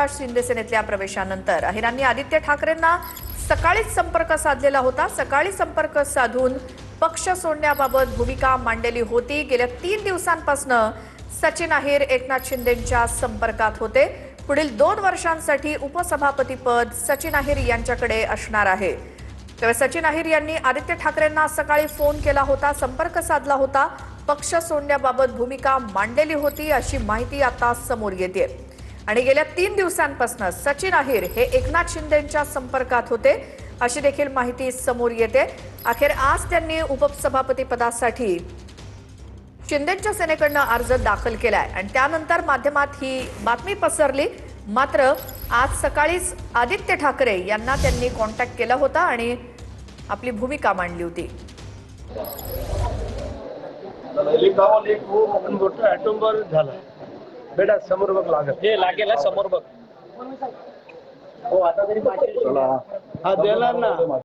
शिंदे सेनेतल्या प्रवेशानंतर अहिरांनी आदित्य ठाकरेंना सकाळीच संपर्क साधलेला होता। सकाळी संपर्क साधून पक्ष सोडण्याबाबत भूमिका मांडलेली होती। गेल्या 3 दिवसांपासून सचिन अहिर एकनाथ शिंदेंच्या संपर्कात होते। पुढील 2 वर्षांसाठी उपसभापतीपद सचिन अहिर यांच्याकडे असणार आहे। तर सचिन अहिर यांनी आदित्य ठाकरेंना सकाळी फोन केला होता, संपर्क साधला होता, पक्ष सोडण्याबाबत भूमिका मांडलेली होती अशी माहिती आता समोर येते। आणि गेल्या 3 दिवसांपासून सचिन अहिर हे एकनाथ शिंदेंच्या संपर्कात होते अशी देखील माहिती समोर येते। अखेर आज त्यांनी उपसभापती पदासाठी शिंदेंच्या सेनेकडून अर्ज दाखल केलाय आणि त्यानंतर माध्यमात ही बातमी पसरली। मात्र आज सकाळीच आदित्य ठाकरे यांना त्यांनी कॉन्टॅक्ट केला होता आणि आपली भूमिका मांडली होती। बेटा समोर बघ लागत हे लागेल समोर बघ हो आता तरी हा देणार ना।